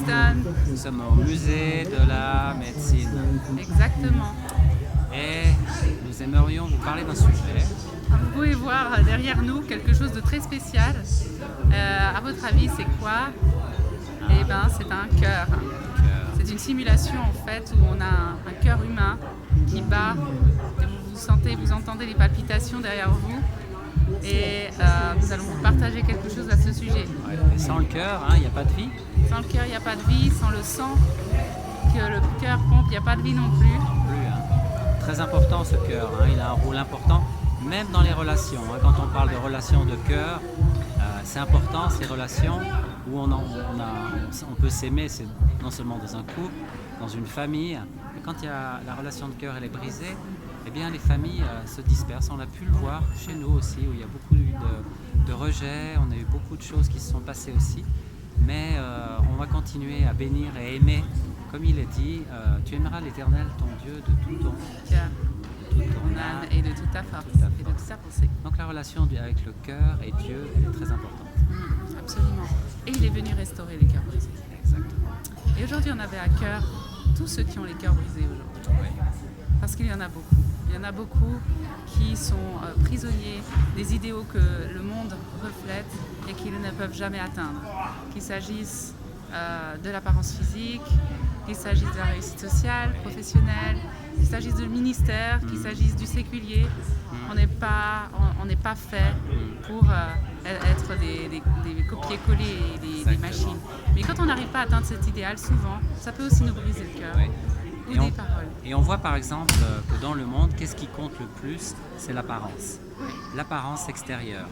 Houston. Nous sommes au musée de la médecine. Exactement. Et nous aimerions vous parler d'un sujet. Vous pouvez voir derrière nous quelque chose de très spécial. À votre avis, c'est quoi? Eh bien, c'est un cœur. C'est une simulation en fait où on a un cœur humain qui bat. Et vous entendez les palpitations derrière vous. Et nous allons vous partager quelque chose à ce sujet. Ouais. Et sans le cœur, il n'y a pas de vie. Sans le cœur, il n'y a pas de vie. Sans le sang que le cœur pompe, il n'y a pas de vie non plus. Très important ce cœur, il a un rôle important, même dans les relations. Quand on parle de relations de cœur, c'est important ces relations où on peut s'aimer, c'est non seulement dans un couple, dans une famille, mais quand la relation de cœur elle est brisée, eh bien les familles se dispersent. On a pu le voir chez nous aussi, où il y a beaucoup de rejets, on a eu beaucoup de choses qui se sont passées aussi, mais on va continuer à bénir et aimer. Comme il est dit, tu aimeras l'Éternel, ton Dieu, de tout ton cœur, de toute ton âme et de toute ta force et de toute ta pensée. Donc la relation avec le cœur et Dieu, elle est très importante. Absolument. Et il est venu restaurer les cœurs brisés. Exactement. Et aujourd'hui, on avait à cœur tous ceux qui ont les cœurs brisés aujourd'hui. Oui. Parce qu'il y en a beaucoup. Il y en a beaucoup qui sont prisonniers des idéaux que le monde reflète et qu'ils ne peuvent jamais atteindre. Qu'il s'agisse de l'apparence physique, qu'il s'agisse de la réussite sociale, professionnelle, qu'il s'agisse du ministère, qu'il s'agisse du séculier. On n'est pas fait pour être des copier-coller et des machines. Mais quand on n'arrive pas à atteindre cet idéal, souvent, ça peut aussi nous briser le cœur. Oui. Ou des paroles. Et on voit par exemple que dans le monde, qu'est-ce qui compte le plus? C'est l'apparence. L'apparence extérieure.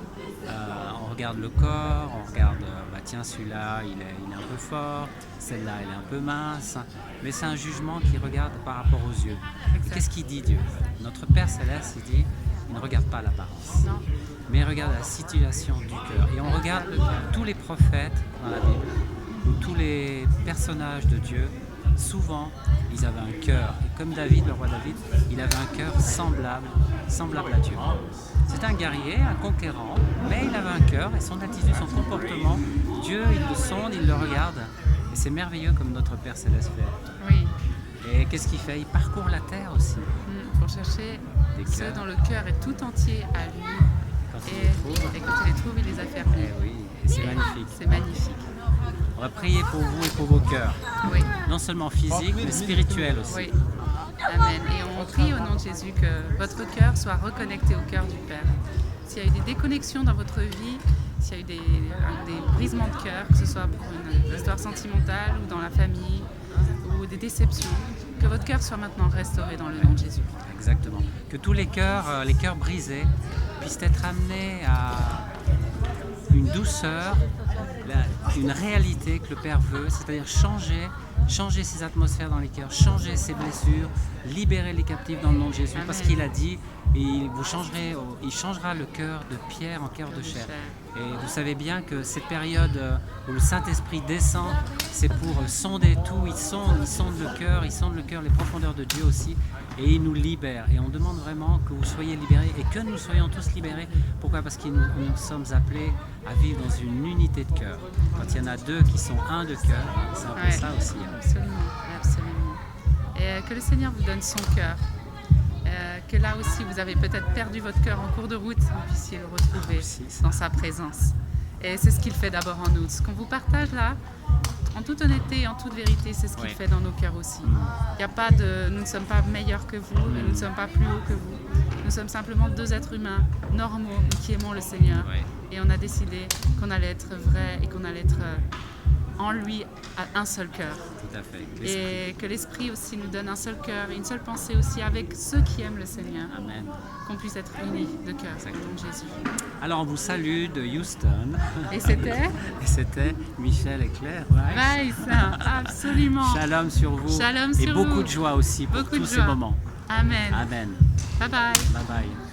On regarde le corps, on regarde, tiens, celui-là, il est un peu fort, celle-là, elle est un peu mince. Mais c'est un jugement qui regarde par rapport aux yeux. Qu'est-ce qu'il dit Dieu? Notre Père Céleste, il dit, il ne regarde pas l'apparence, mais il regarde la situation du cœur. Et on regarde tous les prophètes dans la Bible, ou tous les personnages de Dieu, souvent, ils avaient un cœur. Et comme David, le roi David, il avait un cœur semblable à Dieu. C'est un guerrier, un conquérant, mais il avait un cœur et son attitude, son comportement, Dieu, il le sonde, il le regarde. Et c'est merveilleux comme notre Père Céleste fait. Oui. Et qu'est-ce qu'il fait? Il parcourt la terre aussi. Pour chercher ceux dont le cœur est tout entier à lui. Quand Et quand il les trouve, il les a fermés. Et oui, et c'est magnifique. C'est magnifique. On va prier pour vous et pour vos cœurs. Oui. Non seulement physique, mais spirituel aussi. Oui. Amen. Et on prie au nom de Jésus que votre cœur soit reconnecté au cœur du Père. S'il y a eu des déconnexions dans votre vie, s'il y a eu des brisements de cœur, que ce soit pour une histoire sentimentale ou dans la famille, ou des déceptions, que votre cœur soit maintenant restauré dans le nom de Jésus. Exactement. Que tous les cœurs brisés, puissent être amenés à une douceur, une réalité que le Père veut, c'est-à-dire changer ces atmosphères dans les cœurs, changer ces blessures, libérer les captifs dans le nom de Jésus. Amen. Parce qu'il a dit, il changera le cœur de pierre en cœur de chair. Et vous savez bien que cette période où le Saint-Esprit descend, c'est pour sonder tout. Il sonde le cœur, les profondeurs de Dieu aussi, et il nous libère. Et on demande vraiment que vous soyez libérés et que nous soyons tous libérés. Pourquoi? Parce que nous sommes appelés à vivre dans une unité de cœur. Quand il y en a deux qui sont un de cœur, c'est un peu ça aussi. Absolument. Et que le Seigneur vous donne son cœur. Que là aussi, vous avez peut-être perdu votre cœur en cours de route, vous puissiez le retrouver dans sa présence. Et c'est ce qu'il fait d'abord en nous. Ce qu'on vous partage là, en toute honnêteté et en toute vérité, c'est ce qu'il fait dans nos cœurs aussi. Il y a pas nous ne sommes pas meilleurs que vous, nous ne sommes pas plus hauts que vous. Nous sommes simplement deux êtres humains normaux qui aimons le Seigneur. Et on a décidé qu'on allait être vrai et qu'on allait être en lui à un seul cœur. Tout à fait. Et que l'Esprit aussi nous donne un seul cœur et une seule pensée aussi avec ceux qui aiment le Seigneur. Amen. Qu'on puisse être unis de cœur au nom de Jésus. Alors on vous salue de Houston. Et c'était Michel et Claire. Rice, absolument. Shalom sur vous. Shalom et sur beaucoup vous. de joie aussi pour tous ces moments. Amen. Amen. Bye bye. Bye bye.